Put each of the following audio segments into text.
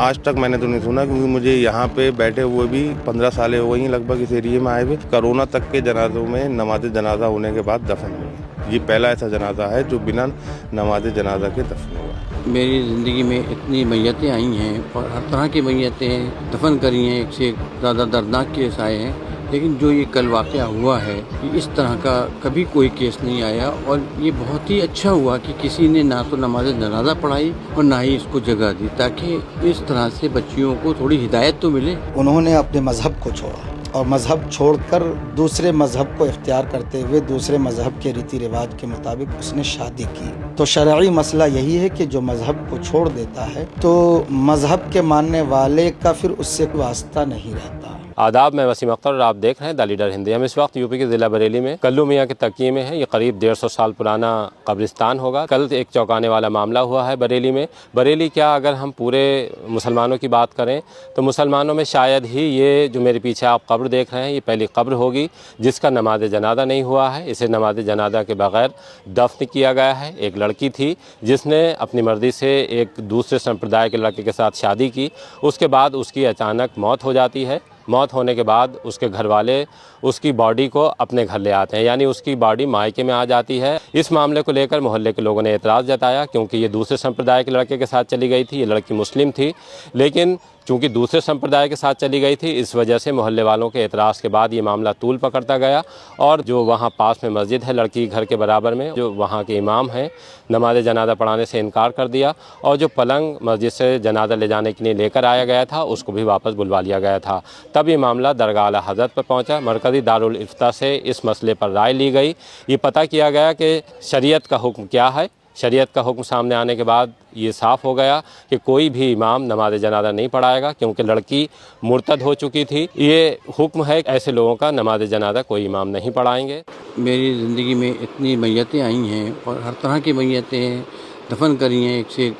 आज तक मैंने तो नहीं सुना, क्योंकि मुझे यहाँ पे बैठे हुए भी 15 साल हो गई हैं लगभग इस एरिए में आए हुए। कोरोना तक के जनाजों में नमाज जनाजा होने के बाद दफन हुए। ये पहला ऐसा जनाजा है जो बिना नमाज जनाजा के दफन हुआ। मेरी ज़िंदगी में इतनी मैयतें आई हैं और हर तरह की मैयतें दफन करी हैं, एक से एक ज़्यादा दर्दनाक केस आए हैं, लेकिन जो ये कल वाक़या हुआ है कि इस तरह का कभी कोई केस नहीं आया। और ये बहुत ही अच्छा हुआ कि किसी ने ना तो नमाज जनाजा पढ़ाई और ना ही इसको जगह दी, ताकि इस तरह से बच्चियों को थोड़ी हिदायत तो मिले। उन्होंने अपने मज़हब को छोड़ा और मज़हब छोड़कर दूसरे मज़हब को इख्तियार करते हुए दूसरे मज़हब के रीति रिवाज के मुताबिक उसने शादी की। तो शरई मसला यही है कि जो मज़हब को छोड़ देता है तो मज़हब के मानने वाले का फिर उससे कोई वास्ता नहीं रहता। आदाब, मैं वसीम अख्तर और आप देख रहे हैं द लीडर हिंदी। हम इस वक्त यूपी के ज़िला बरेली में कल्लू मियाँ के तकिए में हैं। ये करीब 150 साल पुराना कब्रिस्तान होगा। कल एक चौंकाने वाला मामला हुआ है बरेली में। बरेली क्या, अगर हम पूरे मुसलमानों की बात करें तो मुसलमानों में शायद ही ये जो मेरे पीछे आप कब्र देख रहे हैं, ये पहली कब्र होगी जिसका नमाज जनाजा नहीं हुआ है। इसे नमाज जनाजा के बगैर दफन किया गया है। एक लड़की थी जिसने अपनी मर्ज़ी से एक दूसरे संप्रदाय के लड़के के साथ शादी की। उसके बाद उसकी अचानक मौत हो जाती है। मौत होने के बाद उसके घर वाले उसकी बॉडी को अपने घर ले आते हैं, यानी उसकी बॉडी मायके में आ जाती है। इस मामले को लेकर मोहल्ले के लोगों ने एतराज़ जताया, क्योंकि ये दूसरे संप्रदाय के लड़के के साथ चली गई थी। ये लड़की मुस्लिम थी, लेकिन चूँकि दूसरे संप्रदाय के साथ चली गई थी, इस वजह से मोहल्ले वालों के एतराज़ के बाद ये मामला तूल पकड़ता गया। और जो वहाँ पास में मस्जिद है लड़की घर के बराबर में, जो वहाँ के इमाम हैं, नमाज जनाजा पढ़ाने से इनकार कर दिया। और जो पलंग मस्जिद से जनाजा ले जाने के लिए लेकर आया गया था, उसको भी वापस बुलवा लिया गया था। तब ये मामला दरगाह आला हज़रत पर पहुँचा। मरकज़ी दारुल इफ्ता से इस मसले पर राय ली गई। ये पता किया गया कि शरीयत का हुक्म क्या है। शरीयत का हुक्म सामने आने के बाद ये साफ़ हो गया कि कोई भी इमाम नमाज जनाजा नहीं पढ़ाएगा, क्योंकि लड़की मुर्तद हो चुकी थी। ये हुक्म है, ऐसे लोगों का नमाज जनाजा कोई इमाम नहीं पढ़ाएंगे। मेरी ज़िंदगी में इतनी मैयतें आई हैं और हर तरह की मैयतें दफन करी हैं, एक से एक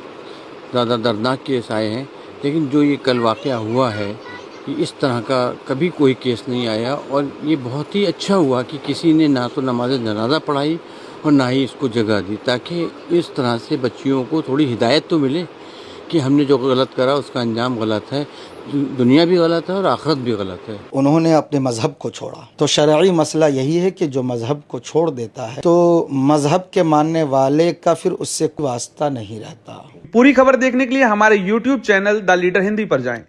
ज़्यादा दर्दनाक केस आए हैं, लेकिन जो ये कल वाक़या हुआ है कि इस तरह का कभी कोई केस नहीं आया। और ये बहुत ही अच्छा हुआ कि किसी ने ना तो नमाज जनाजा पढ़ाई और ना ही इसको जगह दी, ताकि इस तरह से बच्चियों को थोड़ी हिदायत तो मिले कि हमने जो गलत करा उसका अंजाम गलत है, दुनिया भी गलत है और आखिरत भी गलत है। उन्होंने अपने मज़हब को छोड़ा। तो शरई मसला यही है कि जो मज़हब को छोड़ देता है तो मज़हब के मानने वाले का फिर उससे कोई वास्ता नहीं रहता। पूरी खबर देखने के लिए हमारे YouTube channel the leader Hindi पर जाएं।